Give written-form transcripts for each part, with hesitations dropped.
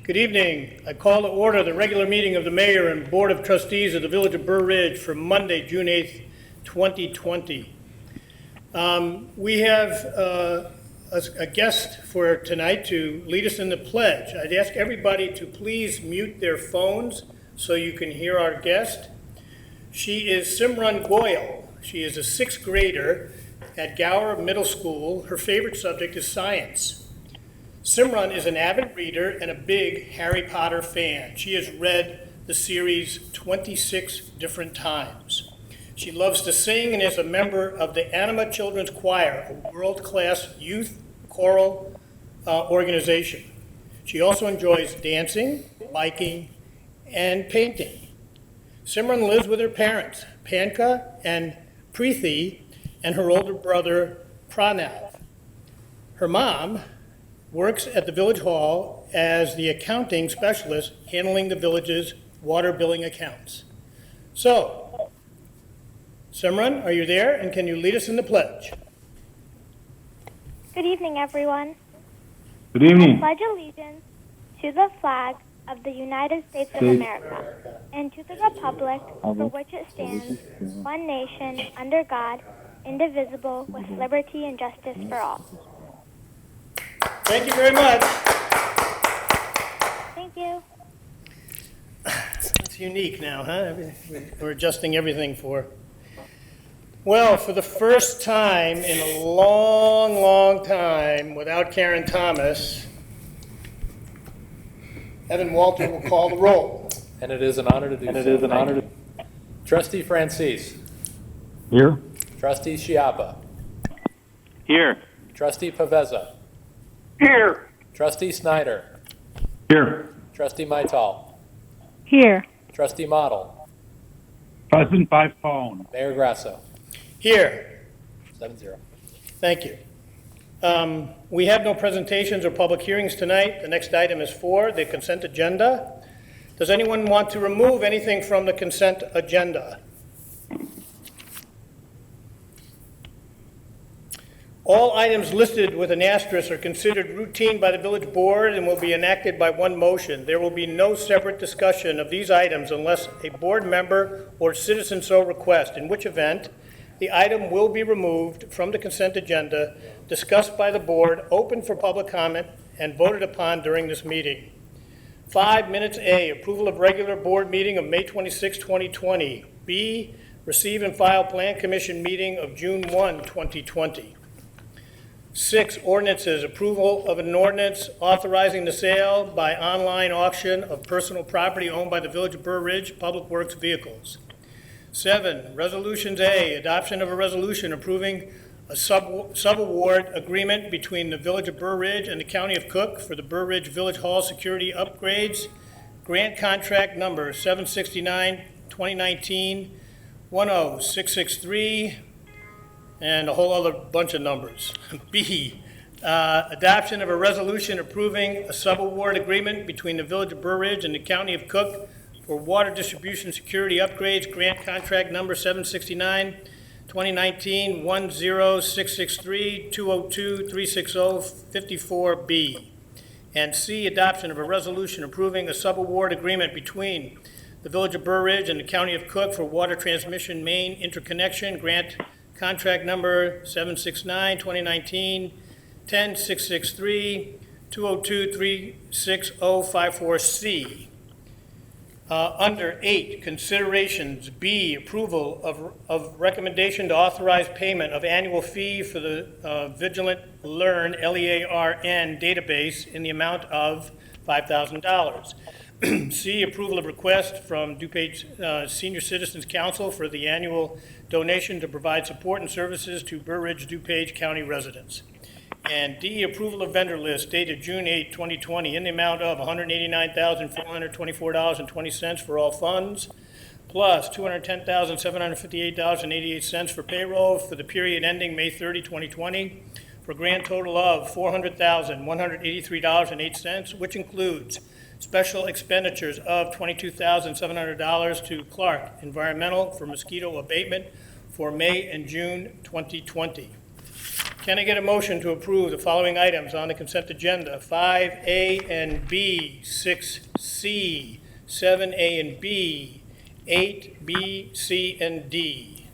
Good evening. I call to order the regular meeting of the Mayor and Board of Trustees of the Village of Burr Ridge for Monday, June 8th, 2020. We have a guest for tonight to lead us in the pledge. I'd ask everybody to please mute their phones so you can hear our guest. She is Simran Goyal. She is a sixth grader at Gower Middle School. Her favorite subject is science. Simran is an avid reader and a big Harry Potter fan. She has read the series 26 different times. She loves to sing and is a member of the Anima Children's Choir, a world-class youth choral organization. She also enjoys dancing, biking, and painting. Simran lives with her parents, Panka and Preethi, and her older brother, Pranav. Her mom works at the Village Hall as the accounting specialist handling the village's water billing accounts. So, Simran, are you there, and can you lead us in the pledge? Good evening, everyone. Good evening. I pledge allegiance to the flag of the United States of America and to the republic for which it stands, one nation, under God, indivisible, with liberty and justice for all. Thank you very much. Thank you. It's unique now, huh? We're adjusting everything for. Well, for the first time in a long, long time, without Karen Thomas, Evan Walter will call the roll. And it is an honor to do so. Trustee Francis. Here. Trustee Schiappa. Here. Trustee Paveza. Here. Trustee Snyder. Here. Trustee Maital. Here. Trustee Model. Present by phone. Mayor Grasso. Here. 7-0. Thank you. We have no presentations or public hearings tonight. The next item is 4, the consent agenda. Does anyone want to remove anything from the consent agenda? All items listed with an asterisk are considered routine by the village board and will be enacted by one motion. There will be no separate discussion of these items unless a board member or citizen so requests, in which event the item will be removed from the consent agenda, discussed by the board, open for public comment, and voted upon during this meeting. 5 minutes A, approval of regular board meeting of May 26, 2020. B, receive and file plan commission meeting of June 1, 2020. 6, ordinances, approval of an ordinance authorizing the sale by online auction of personal property owned by the Village of Burr Ridge Public Works vehicles. 7, resolutions A, adoption of a resolution approving a sub-award agreement between the Village of Burr Ridge and the County of Cook for the Burr Ridge Village Hall security upgrades, grant contract number 769-2019-10663, and a whole other bunch of numbers. B, adoption of a resolution approving a sub-award agreement between the Village of Burr Ridge and the County of Cook for water distribution security upgrades, grant contract number 769-2019-10663-202-360-54B. And C, adoption of a resolution approving a sub-award agreement between the Village of Burr Ridge and the County of Cook for water transmission main interconnection, grant contract number 769-2019-10663-202-360-54C. Under 8, considerations. B, approval of recommendation to authorize payment of annual fee for the Vigilant Learn, LEARN database in the amount of $5,000. C, approval of request from DuPage Senior Citizens Council for the annual donation to provide support and services to Burr Ridge DuPage County residents. And D, approval of vendor list dated June 8, 2020 in the amount of $189,424.20 for all funds, plus $210,758.88 for payroll for the period ending May 30, 2020, for a grand total of $400,183.08, which includes special expenditures of $22,700 to Clark Environmental for mosquito abatement for May and June 2020. Can I get a motion to approve the following items on the consent agenda? 5A and B, 6C, 7A and B, 8B, C, and D.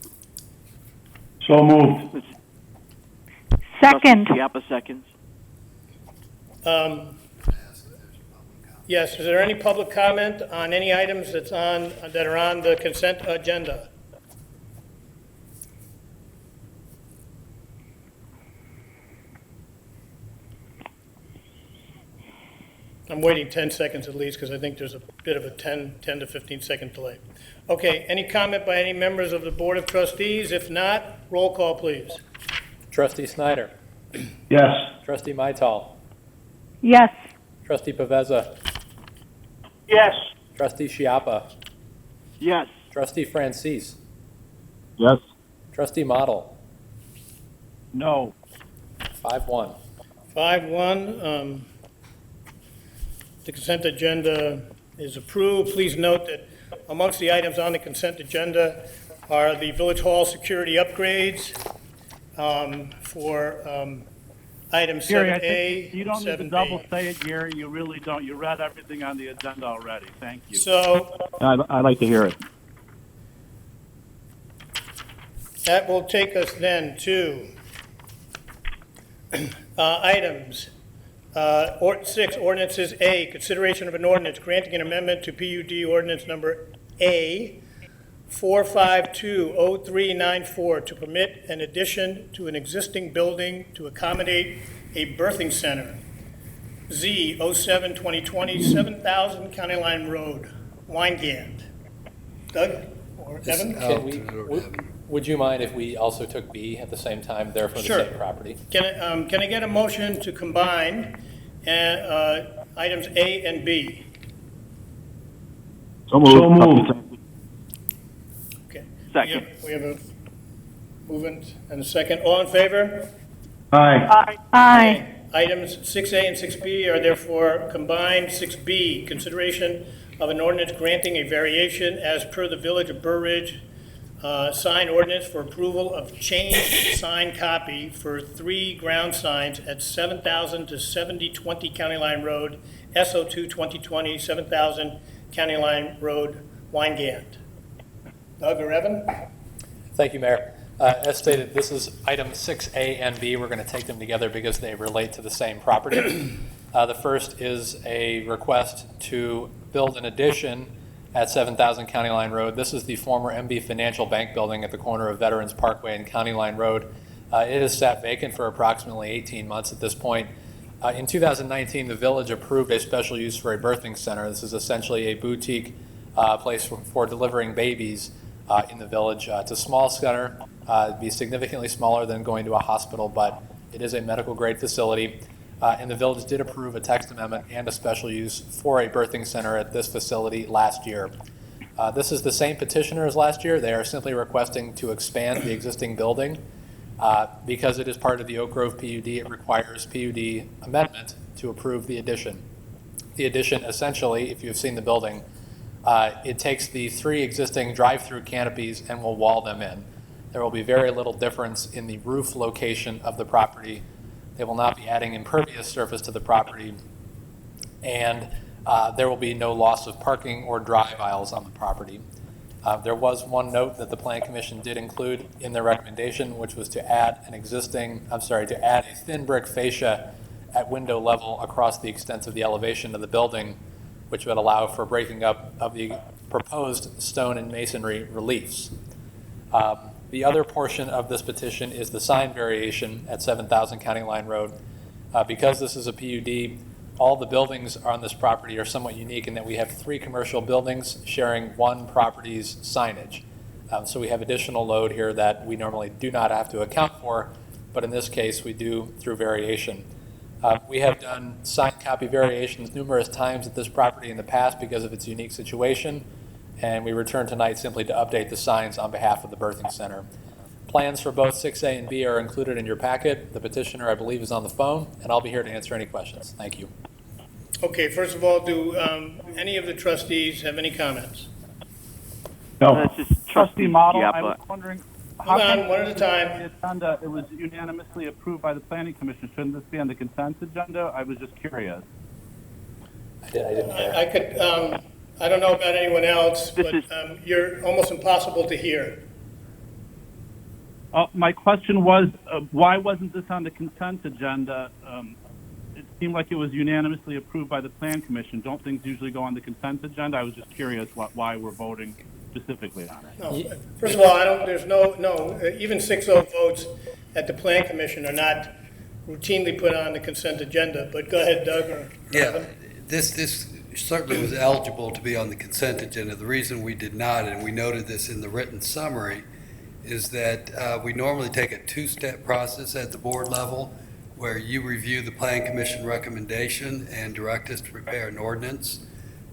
So moved. Second. Chiappa seconds. Yes, is there any public comment on any items that are on the consent agenda? I'm waiting 10 seconds at least because I think there's a bit of a 10 to 15 second delay. Okay, any comment by any members of the Board of Trustees? If not, roll call, please. Trustee Snyder. Yes. Trustee Mytal. Yes. Trustee Paveza. Yes. Trustee Chiappa. Yes. Trustee Francis. Yes. Trustee Model. No. 5-1. 5-1, the consent agenda is approved. Please note that amongst the items on the consent agenda are the Village Hall security upgrades for item Gary, I 7A, think you don't need to double 7B. say it, Gary. You really don't. You read everything on the agenda already. Thank you. So I'd like to hear it. that will take us then to items 6, ordinances A, consideration of an ordinance granting an amendment to PUD ordinance number A 4520394 to permit an addition to an existing building to accommodate a birthing center. Z 07-2020, 7000 County Line Road, Weingand. Doug or Evan? Would you mind if we also took B at the same time, there for the Sure. same property? Can I get a motion to combine items A and B? So moved. Okay. Second. We have a movement and a second. All in favor? Aye. Aye. Items 6A and 6B are therefore combined. 6B, consideration of an ordinance granting a variation as per the Village of Burr Ridge sign ordinance for approval of changed sign copy for 3 ground signs at 7,000 to 7020 County Line Road, SO2 2020, 7,000 County Line Road, Weingand. Doug or Evan? Thank you, Mayor. As stated, this is item 6A and B. We're going to take them together because they relate to the same property. The first is a request to build an addition at 7,000 County Line Road. This is the former MB Financial Bank building at the corner of Veterans Parkway and County Line Road. It has sat vacant for approximately 18 months at this point. In 2019, the village approved a special use for a birthing center. This is essentially a boutique place for delivering babies in the village. It's a small center. It'd be significantly smaller than going to a hospital, but it is a medical grade facility. And the village did approve a text amendment and a special use for a birthing center at this facility last year. This is the same petitioner as last year. They are simply requesting to expand the existing building. Because it is part of the Oak Grove PUD, it requires PUD amendment to approve the addition. The addition, essentially, if you've seen the building, it takes the 3 existing drive-through canopies and will wall them in. There will be very little difference in the roof location of the property. They will not be adding impervious surface to the property, and there will be no loss of parking or drive aisles on the property. There was one note that the Plan Commission did include in their recommendation, which was to add to add a thin brick fascia at window level across the extent of the elevation of the building, which would allow for breaking up of the proposed stone and masonry reliefs. The other portion of this petition is the sign variation at 7,000 County Line Road. Because this is a PUD, all the buildings on this property are somewhat unique in that we have 3 commercial buildings sharing one property's signage. So we have additional load here that we normally do not have to account for, but in this case we do through variation. We have done sign copy variations numerous times at this property in the past because of its unique situation, and we return tonight simply to update the signs on behalf of the birthing center. Plans for both 6A and B are included in your packet. The petitioner, I believe, is on the phone, and I'll be here to answer any questions. Thank you. Okay, first of all, do any of the trustees have any comments? No. That's just Trustee Model, I Chiappa. was wondering, Hold on, one at a time. The agenda, it was unanimously approved by the planning commission. Shouldn't this be on the consent agenda? I was just curious. I didn't hear. I could, I don't know about anyone else, This but is- you're almost impossible to hear. My question was, why wasn't this on the consent agenda? It seemed like it was unanimously approved by the plan commission. Don't things usually go on the consent agenda? I was just curious why we're voting specifically on it. No, first of all, there's even 6-0 votes at the plan commission are not routinely put on the consent agenda, but go ahead, Doug. Or Yeah, this certainly was eligible to be on the consent agenda. The reason we did not, and we noted this in the written summary, is that we normally take a two-step process at the board level where you review the plan commission recommendation and direct us to prepare an ordinance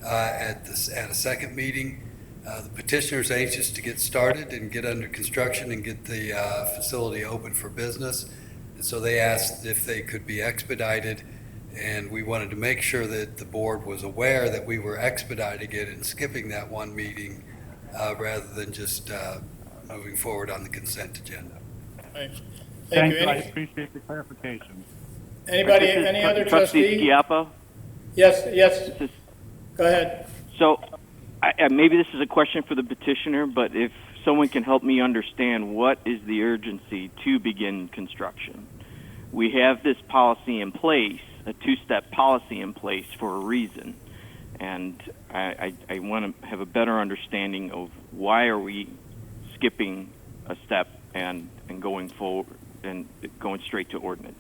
at a second meeting. The petitioner's anxious to get started and get under construction and get the facility open for business. And so they asked if they could be expedited, and we wanted to make sure that the board was aware that we were expediting it and skipping that one meeting rather than just moving forward on the consent agenda. Thanks. Thank Thank you. I you. appreciate the clarification. Anybody, This is any other Trustee trustee? Schiappa. Yes, This- go ahead. So maybe this is a question for the petitioner, but if someone can help me understand what is the urgency to begin construction. We have this policy in place, a two-step policy in place for a reason, and I want to have a better understanding of why are we skipping a step and going forward and going straight to ordinance.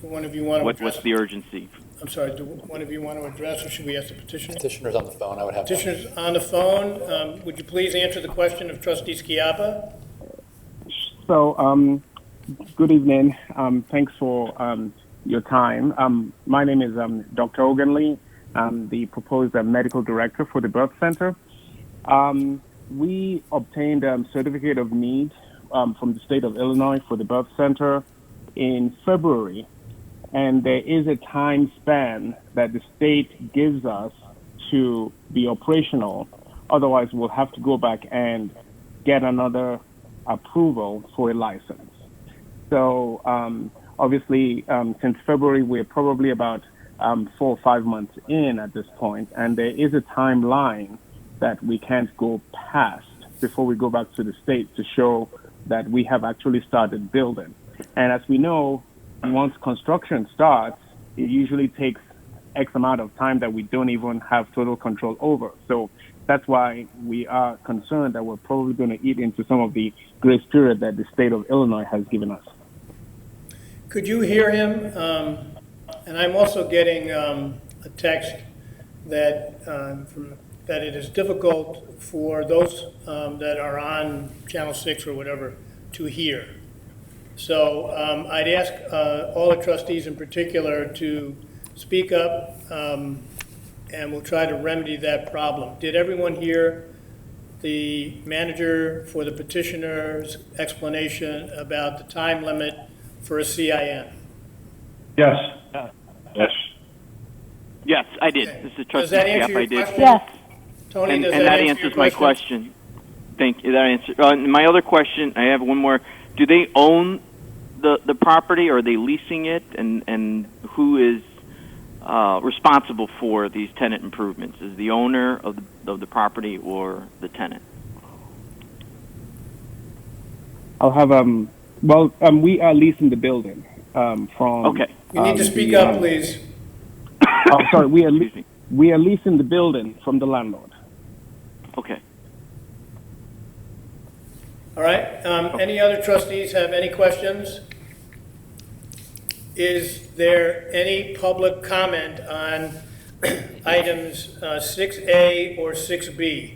Do one of you want to What's address? the urgency? I'm sorry, do one of you want to address, or should we ask the petitioner? Petitioner's on the phone, I would have. Petitioner's on the phone. Would you please answer the question of trustee Schiappa? So, good evening. Thanks for your time. My name is Dr. Oganley. I'm the proposed medical director for the birth center. We obtained a certificate of need from the state of Illinois for the birth center in February. And there is a time span that the state gives us to be operational. Otherwise, we'll have to go back and get another approval for a license. So obviously, since February, we're probably about 4 or 5 months in at this point, and there is a timeline that we can't go past before we go back to the state to show that we have actually started building. And as we know, once construction starts, it usually takes X amount of time that we don't even have total control over. So that's why we are concerned that we're probably going to eat into some of the grace period that the state of Illinois has given us. Could you hear him? And I'm also getting a text that that it is difficult for those that are on Channel 6 or whatever to hear. So I'd ask all the trustees in particular to speak up, and we'll try to remedy that problem. Did everyone hear the manager for the petitioner's explanation about the time limit for a CIN? Yes. Yes. Yes, I did. Okay. This is Does Trustee that answer Schiappa. your I did. question? Yes. Tony, And does that answer your answers my question? question. Thank you. That answers. My other question, I have one more. Do they own the property, or are they leasing it? And who is responsible for these tenant improvements? Is the owner of the property or the tenant? I'll have we are leasing the building from. Okay. You need to speak up, please. Sorry, Excuse me. we are leasing the building from the landlord. Okay. All right. Any other trustees have any questions? Is there any public comment on items 6A or 6B?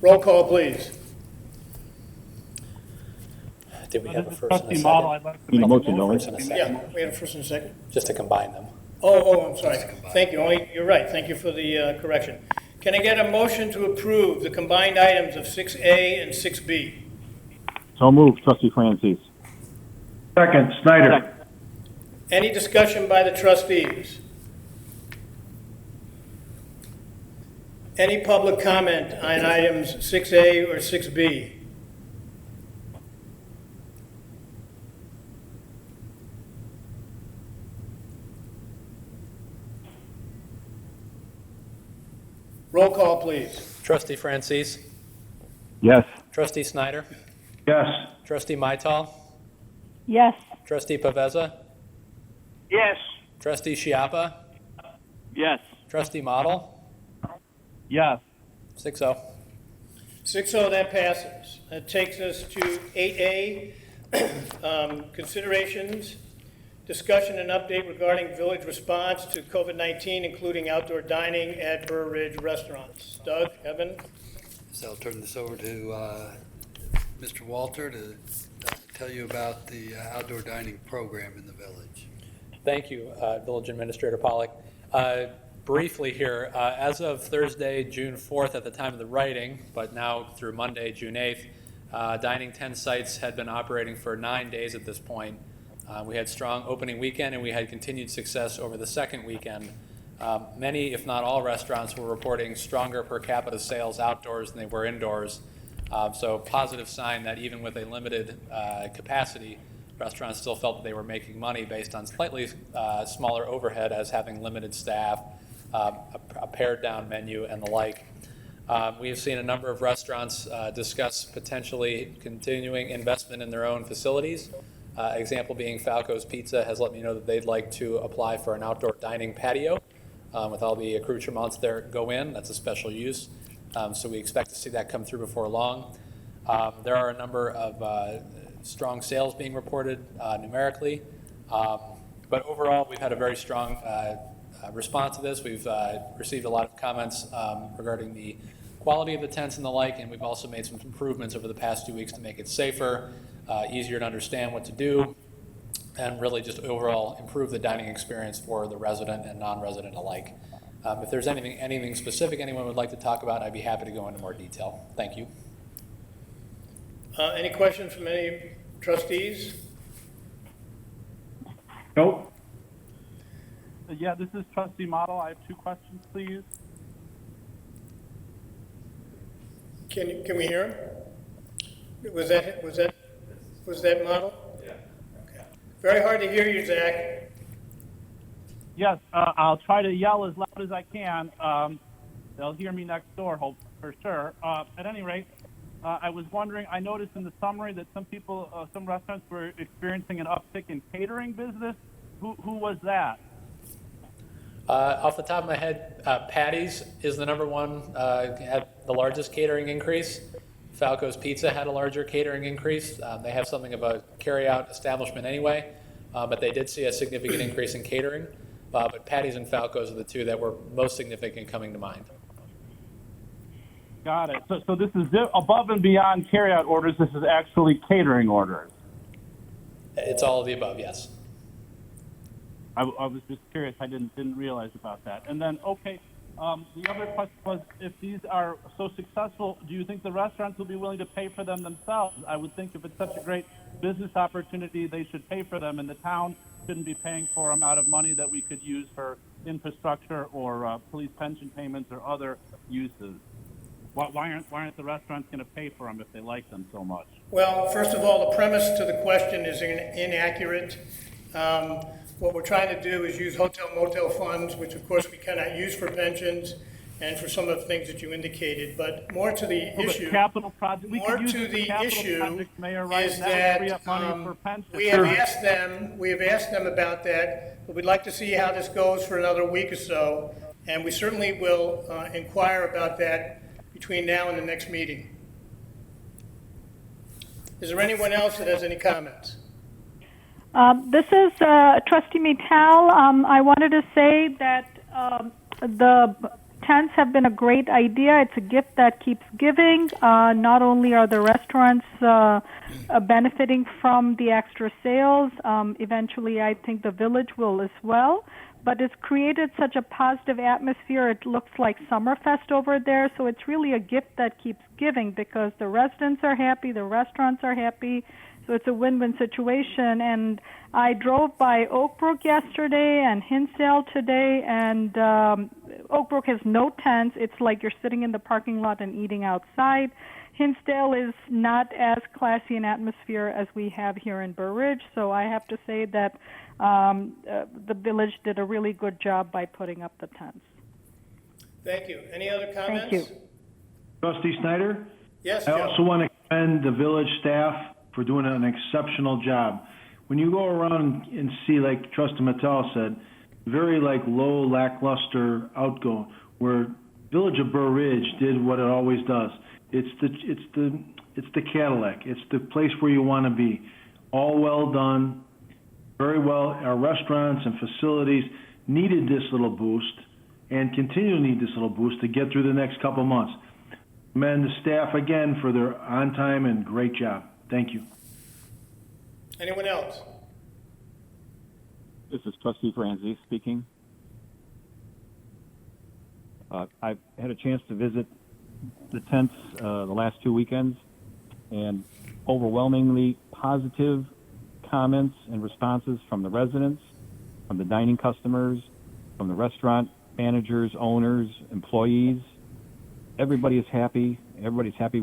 Roll call, please. Did we have a This is first and a trustee model. second? I'd like to Need a make motion, a don't we? First and a second, Yeah, we have a first and a second. just to combine them. I'm sorry. Thank you. You're right. Thank you for the correction. Can I get a motion to approve the combined items of 6A and 6B? So moved, trustee Francis. Second, Snyder. Any discussion by the trustees? Any public comment on items 6A or 6B? Roll call, please. Trustee Francis, Yes. Trustee Snyder, Yes. Trustee Mytal, Yes. Trustee Paveza, Yes. Trustee Chiappa, Yes. Trustee Model, Yes. 6-0. 6-0, that passes. That takes us to 8A, considerations, discussion and update regarding village response to COVID-19, including outdoor dining at Burr Ridge restaurants. Doug, Evan? So I'll turn this over to Mr. Walter to tell you about the outdoor dining program in the village. Thank you, Village Administrator Pollack. Briefly here, as of Thursday, June 4th, at the time of the writing, but now through Monday, June 8th, Dining 10 sites had been operating for 9 days at this point. We had strong opening weekend, and we had continued success over the second weekend. Many, if not all, restaurants were reporting stronger per capita sales outdoors than they were indoors. So positive sign that even with a limited capacity, restaurants still felt that they were making money based on slightly smaller overhead as having limited staff, a pared down menu, and the like. We have seen a number of restaurants discuss potentially continuing investment in their own facilities. Example being Falco's Pizza has let me know that they'd like to apply for an outdoor dining patio with all the accoutrements there go in. That's a special use. So we expect to see that come through before long. There are a number of strong sales being reported numerically. But overall, we've had a very strong response to this. We've received a lot of comments regarding the quality of the tents and the like, and we've also made some improvements over the past 2 weeks to make it safer, easier to understand what to do, and really just overall improve the dining experience for the resident and non-resident alike. If there's anything specific anyone would like to talk about, I'd be happy to go into more detail. Thank you. Any questions from any trustees? Nope. Yeah, this is Trustee Model. I have 2 questions, please. Can we hear him? Was that Model? Yeah. Okay. Very hard to hear you, Zach. Yes, I'll try to yell as loud as I can. They'll hear me next door, hope for sure. At any rate, I was wondering, I noticed in the summary that some restaurants were experiencing an uptick in catering business. Who was that? Off the top of my head, Patty's is the number one, had the largest catering increase. Falco's Pizza had a larger catering increase. They have something of a carry-out establishment anyway, but they did see a significant increase in catering. But Patty's and Falco's are the 2 that were most significant coming to mind. Got it. So this is above and beyond carry-out orders. This is actually catering orders. It's all of the above, yes. I was just curious. I didn't realize about that. And then, okay, the other question was, if these are so successful, do you think the restaurants will be willing to pay for them themselves? I would think if it's such a great business opportunity, they should pay for them, and the town shouldn't be paying for them out of money that we could use for infrastructure or police pension payments or other uses. Why aren't the restaurants going to pay for them if they like them so much? Well, first of all, the premise to the question is inaccurate. What we're trying to do is use hotel motel funds, which of course we cannot use for pensions and for some of the things that you indicated. But more to the issue, capital project. More to the issue is that we have asked them about that, but we'd like to see how this goes for another week or so, and we certainly will inquire about that between now and the next meeting. Is there anyone else that has any comments? This is Trustee Mittal. I wanted to say that the tents have been a great idea. It's a gift that keeps giving. Not only are the restaurants benefiting from the extra sales, eventually I think the village will as well. But it's created such a positive atmosphere. It looks like Summerfest over there. So it's really a gift that keeps giving because the residents are happy, the restaurants are happy. So it's a win-win situation. And I drove by Oak Brook yesterday and Hinsdale today, and Oak Brook has no tents. It's like you're sitting in the parking lot and eating outside. Hinsdale is not as classy an atmosphere as we have here in Burr Ridge, so I have to say that the village did a really good job by putting up the tents. Thank you. Any other comments? Thank you. Trustee Snyder? Yes, I Joe. also want to commend the village staff for doing an exceptional job. When you go around and see, like Trustee Mattel said, very low, lackluster outgo, where Village of Burr Ridge did what it always does. It's the Cadillac. It's the place where you want to be. All well done, very well. Our restaurants and facilities needed this little boost and continue to need this little boost to get through the next couple months. Commend the staff again for their on time and great job. Thank you. Anyone else? This is Trustee Franzi speaking. I've had a chance to visit the tents the last 2 weekends, and overwhelmingly positive comments and responses from the residents, from the dining customers, from the restaurant managers, owners, employees. Everybody is happy. Everybody's happy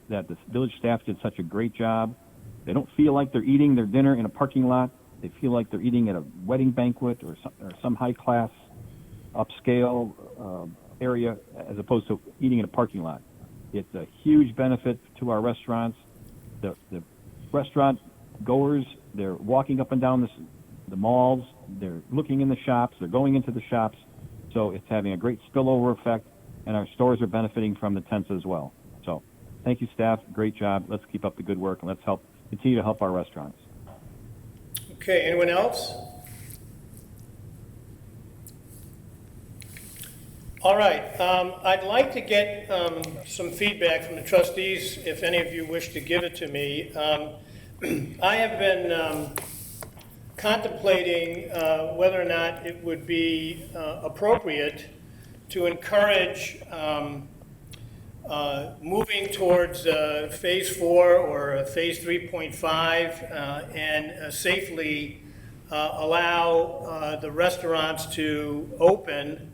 that the village staff did such a great job. They don't feel like they're eating their dinner in a parking lot. They feel like they're eating at a wedding banquet or some high-class, upscale area as opposed to eating in a parking lot. It's a huge benefit to our restaurants. The restaurant goers, they're walking up and down the malls. They're looking in the shops. They're going into the shops. So it's having a great spillover effect, and our stores are benefiting from the tents as well. So thank you, staff. Great job. Let's keep up the good work, and let's continue to help our restaurants. Okay, anyone else? All right, I'd like to get some feedback from the trustees, if any of you wish to give it to me. I have been contemplating whether or not it would be appropriate to encourage moving towards phase 4 or phase 3.5 and safely allow the restaurants to open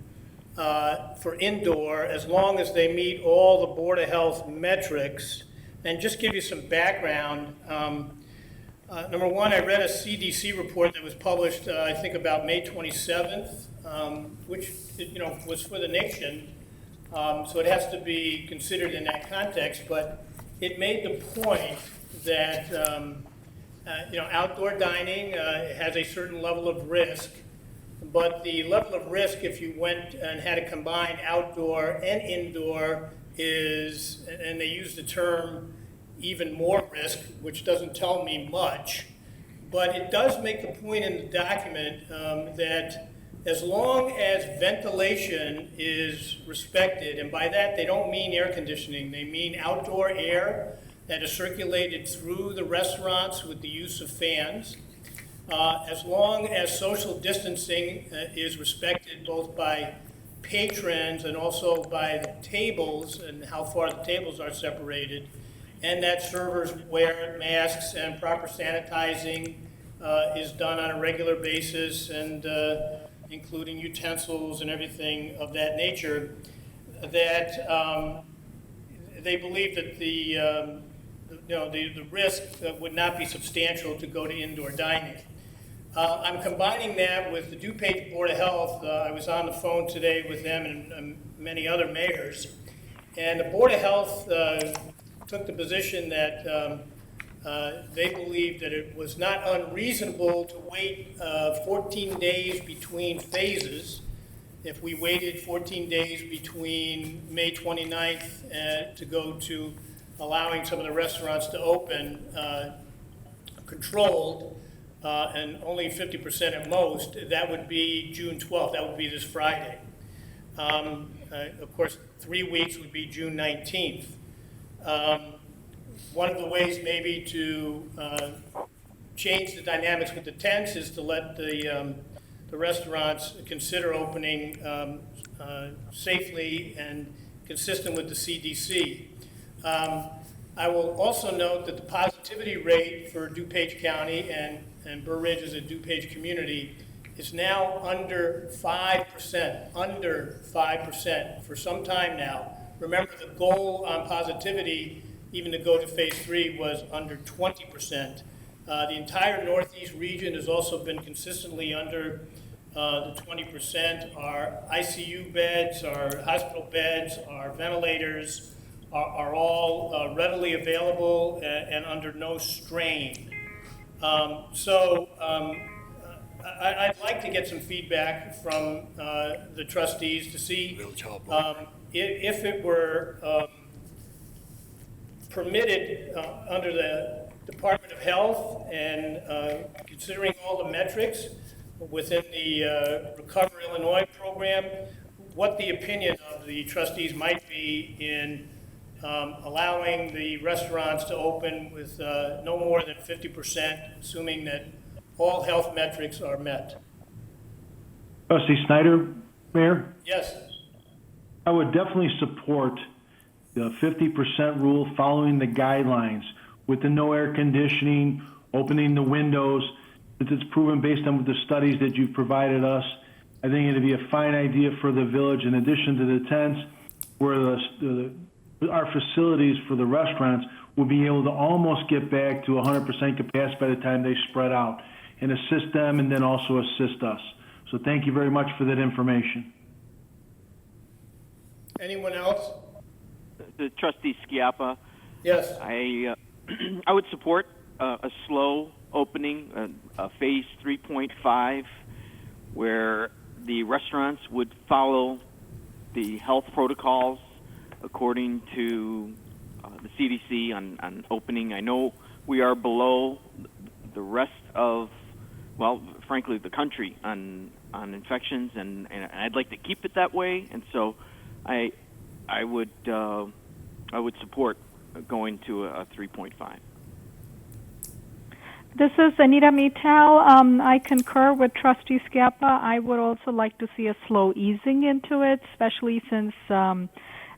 for indoor as long as they meet all the Board of Health metrics. And just give you some background. Number one, I read a CDC report that was published, I think about May 27th, which was for the nation. So it has to be considered in that context, but it made the point that outdoor dining has a certain level of risk, but the level of risk if you went and had a combined outdoor and indoor is, and they use the term even more risk, which doesn't tell me much, but it does make the point in the document that as long as ventilation is respected, and by that they don't mean air conditioning, they mean outdoor air that is circulated through the restaurants with the use of fans, as long as social distancing is respected both by patrons and also by the tables and how far the tables are separated, and that servers wear masks and proper sanitizing is done on a regular basis, and including utensils and everything of that nature, that they believe that the risk would not be substantial to go to indoor dining. I'm combining that with the DuPage Board of Health. I was on the phone today with them and many other mayors, and the Board of Health took the position that they believed that it was not unreasonable to wait 14 days between phases. If we waited 14 days between May 29th to go to allowing some of the restaurants to open controlled, and only 50% at most, that would be June 12th. That would be this Friday. Of course, 3 weeks would be June 19th. One of the ways maybe to change the dynamics with the tents is to let the restaurants consider opening safely and consistent with the CDC. I will also note that the positivity rate for DuPage County and Burr Ridge as a DuPage community is now under 5% for some time now. Remember, the goal on positivity, even to go to phase 3, was under 20%. The entire Northeast region has also been consistently under the 20%. Our ICU beds, our hospital beds, our ventilators are all readily available and under no strain. I'd like to get some feedback from the trustees to see if it were permitted under the Department of Health and considering all the metrics within the Recover Illinois program, what the opinion of the trustees might be in allowing the restaurants to open with no more than 50%, assuming that all health metrics are met. Trustee Snyder, Mayor? Yes. I would definitely support the 50% rule following the guidelines with the no air conditioning, opening the windows. Since it's proven based on the studies that you've provided us, I think it'd be a fine idea for the village, in addition to the tents, where our facilities for the restaurants will be able to almost get back to 100% capacity by the time they spread out, and assist them and then also assist us. So thank you very much for that information. Anyone else? The Trustee Schiappa. Yes. I would support a slow opening, a phase 3.5, where the restaurants would follow the health protocols according to the CDC on opening. I know we are below the rest of, well, frankly, the country on infections, and I'd like to keep it that way. And so I would support going to a 3.5. This is Anita Mittal. I concur with Trustee Schiappa. I would also like to see a slow easing into it, especially since there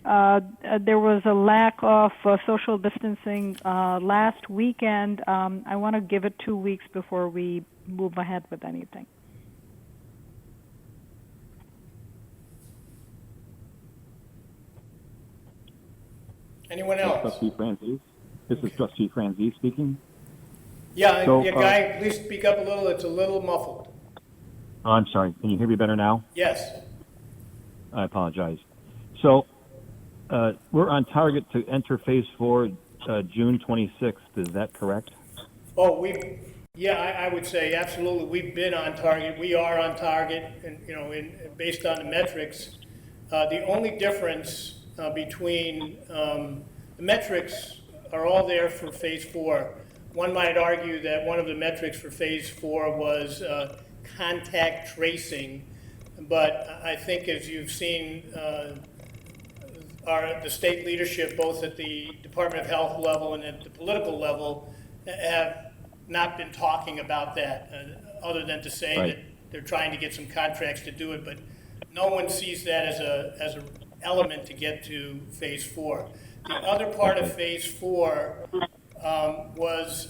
was a lack of social distancing last weekend. I want to give it 2 weeks before we move ahead with anything. Anyone else? Trustee Franzese. This is Trustee Franzese speaking. Yeah, So, Guy, please speak up a little. It's a little muffled. Oh, I'm sorry. Can you hear me better now? Yes. I apologize. So we're on target to enter phase 4 June 26th. Is that correct? Oh, I would say absolutely. We've been on target. We are on target, and based on the metrics. The only difference between the metrics are all there for phase 4. One might argue that one of the metrics for phase 4 was contact tracing, but I think, as you've seen, the state leadership, both at the Department of Health level and at the political level, have not been talking about that, other than to say that they're trying to get some contracts to do it, but no one sees that as an element to get to phase 4. The other part of phase 4 was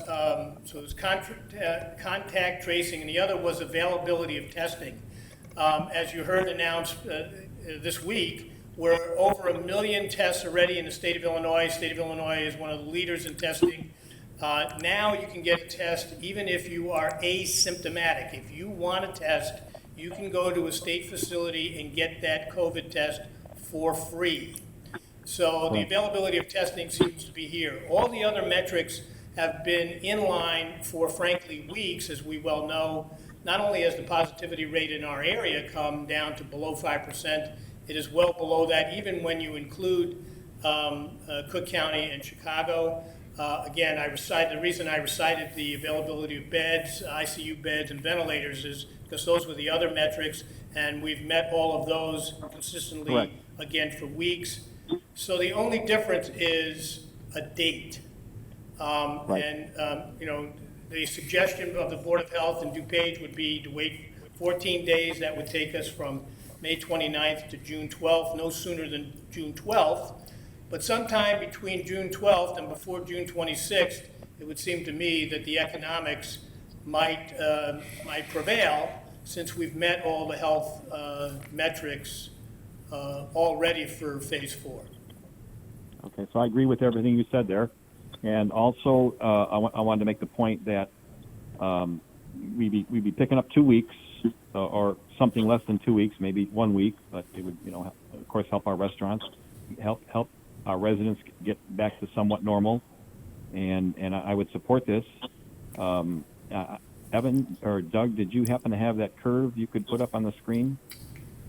contact tracing, and the other was availability of testing. As you heard announced this week, we're over 1 million tests already in the state of Illinois. State of Illinois is one of the leaders in testing. Now you can get a test even if you are asymptomatic. If you want a test, you can go to a state facility and get that COVID test for free. So the availability of testing seems to be here. All the other metrics have been in line for, frankly, weeks, as we well know. Not only has the positivity rate in our area come down to below 5%, it is well below that, even when you include Cook County and Chicago. Again, the reason I recited the availability of beds, ICU beds, and ventilators is because those were the other metrics, and we've met all of those consistently, again, for weeks. So the only difference is a date. The suggestion of the Board of Health in DuPage would be to wait 14 days. That would take us from May 29th to June 12th, no sooner than June 12th. But sometime between June 12th and before June 26th, it would seem to me that the economics might prevail, since we've met all the health metrics already for phase 4. Okay, so I agree with everything you said there. And also, I wanted to make the point that we'd be picking up 2 weeks or something less than 2 weeks, maybe 1 week, but it would, of course, help our restaurants, help our residents get back to somewhat normal. And I would support this. Evan or Doug, did you happen to have that curve you could put up on the screen?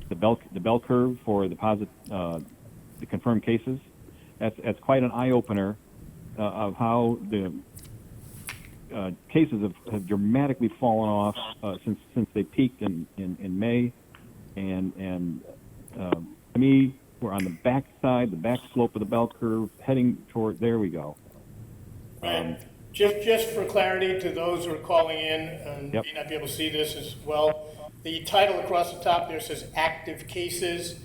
The bell curve for the confirmed cases? That's quite an eye opener of how the cases have dramatically fallen off since they peaked in May, and to me, we're on the back slope of the bell curve, heading toward. There we go. And just for clarity to those who are calling in and may not be able to see this as well, the title across the top there says active cases.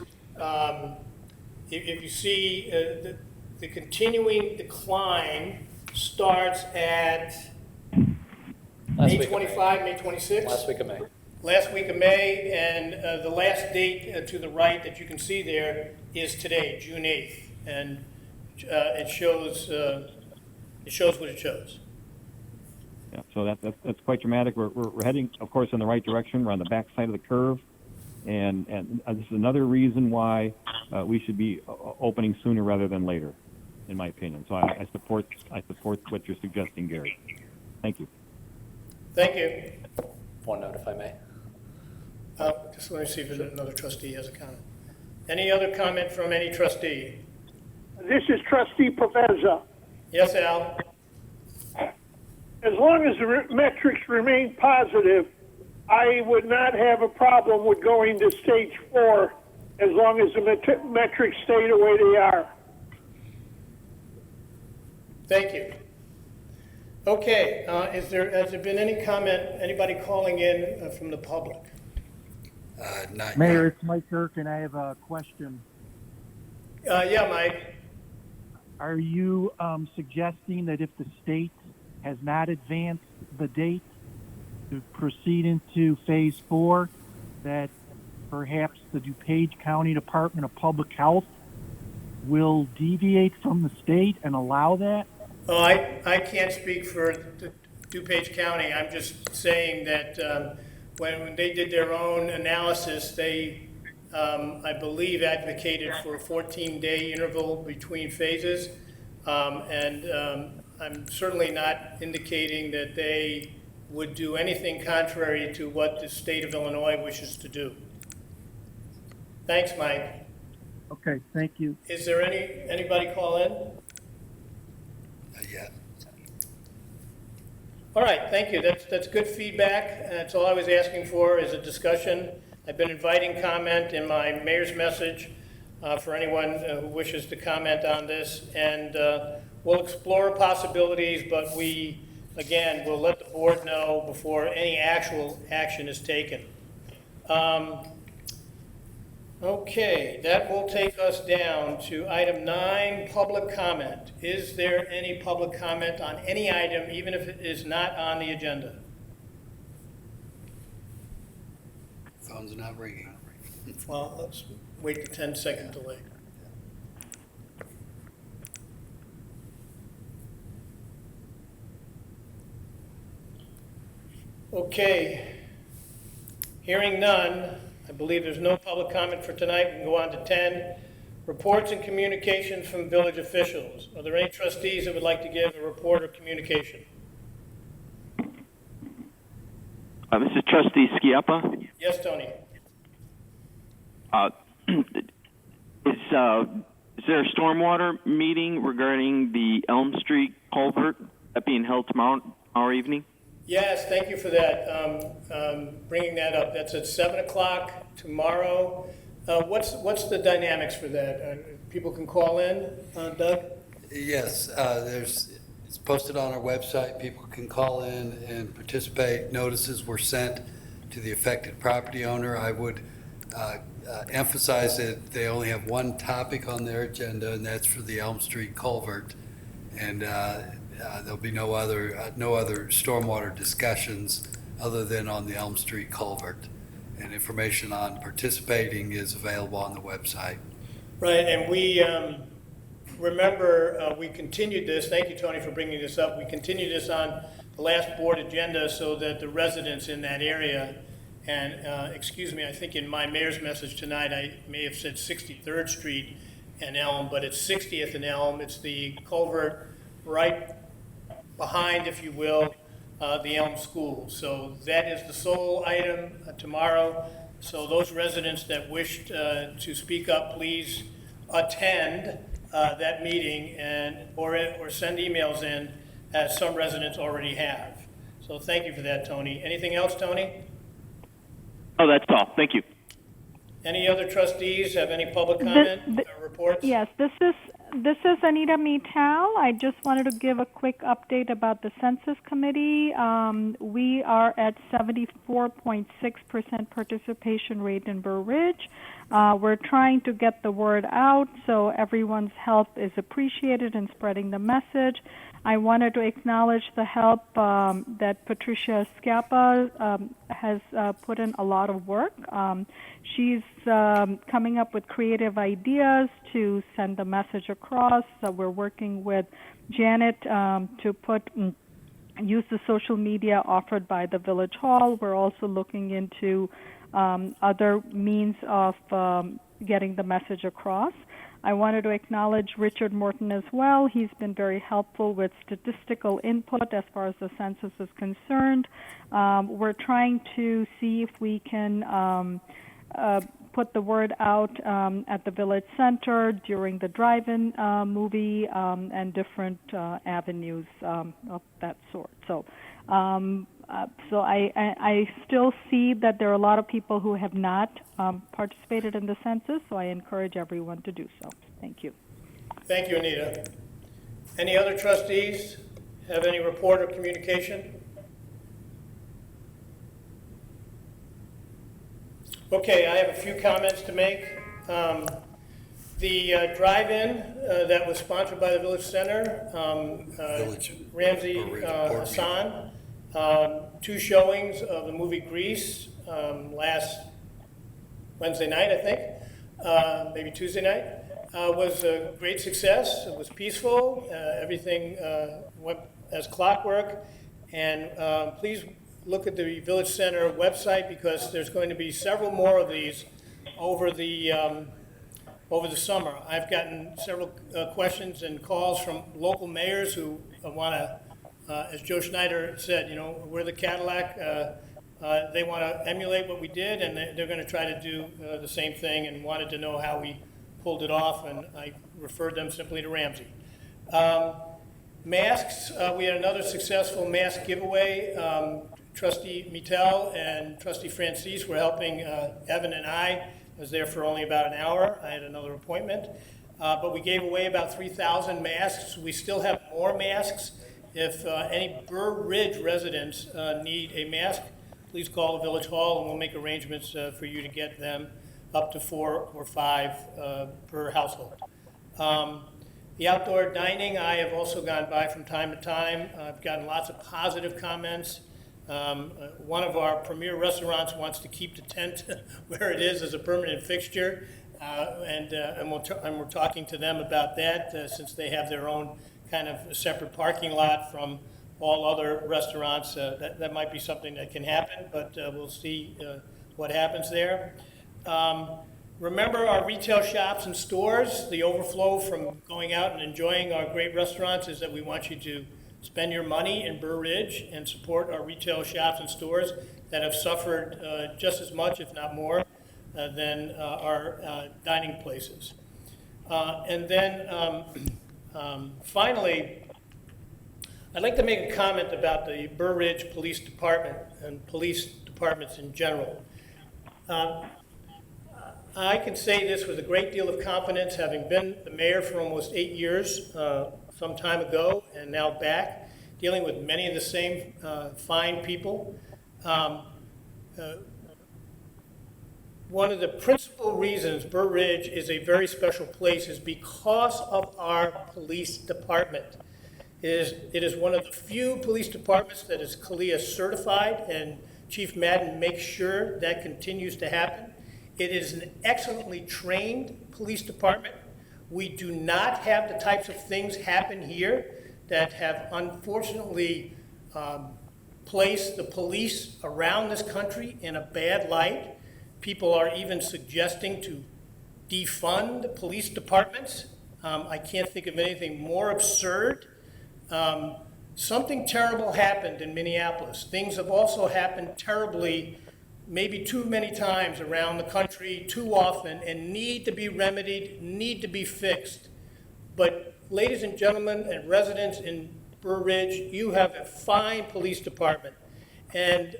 If you see the continuing decline starts at May 25, May 26? Last week of May. Last week of May, and the last date to the right that you can see there is today, June 8th, and it shows what it shows. Yeah, so that's quite dramatic. We're heading, of course, in the right direction. We're on the back side of the curve, and this is another reason why we should be opening sooner rather than later, in my opinion. So I support what you're suggesting, Gary. Thank you. Thank you. One note, if I may. Just let me see if another trustee has a comment. Any other comment from any trustee? This is Trustee Paveza. Yes, Al? As long as the metrics remain positive, I would not have a problem with going to stage 4 as long as the metrics stay the way they are. Thank you. Okay, has there been any comment, anybody calling in from the public? Not Mayor, yet. it's Mike Kirk, and I have a question. Yeah, Mike. Are you suggesting that if the state has not advanced the date to proceed into phase 4, that perhaps the DuPage County Department of Public Health will deviate from the state and allow that? Oh, I can't speak for DuPage County. I'm just saying that when they did their own analysis, they, I believe, advocated for a 14-day interval between phases. I'm certainly not indicating that they would do anything contrary to what the state of Illinois wishes to do. Thanks, Mike. Okay, thank you. Is there anybody call in? Not yet. All right, thank you. That's good feedback. That's all I was asking for is a discussion. I've been inviting comment in my mayor's message for anyone who wishes to comment on this, and we'll explore possibilities, but again, we'll let the board know before any actual action is taken. Okay, that will take us down to item 9, public comment. Is there any public comment on any item, even if it is not on the agenda? Phone's not ringing. Well, let's wait the 10-second delay. Okay, hearing none, I believe there's no public comment for tonight. We can go on to 10. Reports and communications from village officials. Are there any trustees that would like to give a report or communication? This is Trustee Schiappa. Yes, Tony. Is there a stormwater meeting regarding the Elm Street culvert that being held tomorrow evening? Yes, thank you for that, bringing that up. That's at 7 o'clock tomorrow. What's the dynamics for that? People can call in, Doug? Yes, it's posted on our website. People can call in and participate. Notices were sent to the affected property owner. I would emphasize that they only have one topic on their agenda, and that's for the Elm Street culvert. And there'll be no other stormwater discussions other than on the Elm Street culvert. And information on participating is available on the website. Right, and we remember we continued this. Thank you, Tony, for bringing this up. We continued this on the last board agenda so that the residents in that area, and excuse me, I think in my mayor's message tonight I may have said 63rd Street and Elm, but it's 60th and Elm. It's the culvert right behind, if you will, the Elm School. So that is the sole item tomorrow. So those residents that wished to speak up, please attend that meeting or send emails in, as some residents already have. So thank you for that, Tony. Anything else, Tony? Oh, that's all. Thank you. Any other trustees have any public comment or reports? Yes, this is Anita Mittal. I just wanted to give a quick update about the Census Committee. We are at 74.6% participation rate in Burr Ridge. We're trying to get the word out, so everyone's help is appreciated in spreading the message. I wanted to acknowledge the help that Patricia Scappa has put in a lot of work. She's coming up with creative ideas to send the message across. So we're working with Janet to use the social media offered by the Village Hall. We're also looking into other means of getting the message across. I wanted to acknowledge Richard Morton as well. He's been very helpful with statistical input as far as the census is concerned. We're trying to see if we can put the word out at the Village Center during the drive-in movie and different avenues of that sort. So I still see that there are a lot of people who have not participated in the census, so I encourage everyone to do so. Thank you. Thank you, Anita. Any other trustees have any report or communication? Okay, I have a few comments to make. The drive-in that was sponsored by the Village Center, Ramsey Hassan, 2 showings of the movie Grease last Wednesday night, I think, maybe Tuesday night, was a great success. It was peaceful. Everything went as clockwork. And please look at the Village Center website, because there's going to be several more of these over the summer. I've gotten several questions and calls from local mayors who want to, as Joe Schneider said, we're the Cadillac. They want to emulate what we did, and they're going to try to do the same thing, and wanted to know how we pulled it off, and I referred them simply to Ramsey. Masks, we had another successful mask giveaway. Trustee Mittal and Trustee Francis were helping Evan and I was there for only about an hour. I had another appointment. But we gave away about 3,000 masks. We still have more masks. If any Burr Ridge residents need a mask, please call the Village Hall and we'll make arrangements for you to get them, up to 4 or 5 per household. The outdoor dining, I have also gone by from time to time. I've gotten lots of positive comments. One of our premier restaurants wants to keep the tent where it is as a permanent fixture, and we're talking to them about that since they have their own kind of separate parking lot from all other restaurants. That might be something that can happen, but we'll see what happens there. Remember our retail shops and stores. The overflow from going out and enjoying our great restaurants is that we want you to spend your money in Burr Ridge and support our retail shops and stores that have suffered just as much, if not more, than our dining places. And then finally, I'd like to make a comment about the Burr Ridge Police Department and police departments in general. I can say this with a great deal of confidence, having been the mayor for almost 8 years, some time ago, and now back, dealing with many of the same one of the principal reasons Burr Ridge is a very special place is because of our police department. It is one of the few police departments that is CALEA certified, and Chief Madden makes sure that continues to happen. It is an excellently trained police department. We do not have the types of things happen here that have unfortunately placed the police around this country in a bad light. People are even suggesting to defund police departments. I can't think of anything more absurd. Something terrible happened in Minneapolis. Things have also happened terribly, maybe too many times around the country, too often, and need to be remedied, need to be fixed. But ladies and gentlemen and residents in Burr Ridge, you have a fine police department, and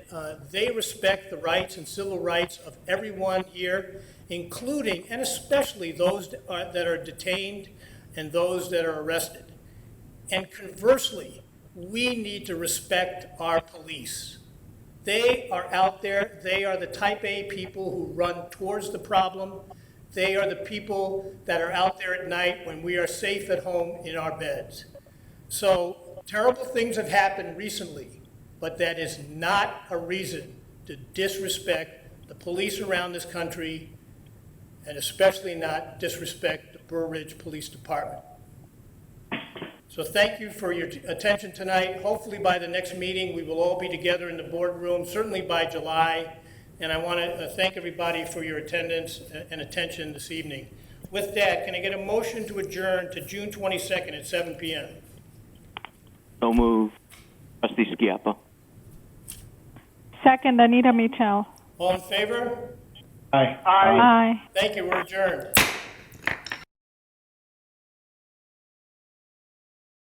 they respect the rights and civil rights of everyone here, including and especially those that are detained and those that are arrested. And conversely, we need to respect our police. They are out there. They are the type A people who run towards the problem. They are the people that are out there at night when we are safe at home in our beds. So terrible things have happened recently, but that is not a reason to disrespect the police around this country, and especially not disrespect the Burr Ridge Police Department. So thank you for your attention tonight. Hopefully by the next meeting, we will all be together in the boardroom, certainly by July. And I want to thank everybody for your attendance and attention this evening. With that, can I get a motion to adjourn to June 22nd at 7 p.m.? So move. Trustee Schiappa. Second, Anita Mitchell. All in favor? Aye. Aye. Thank you. We're adjourned.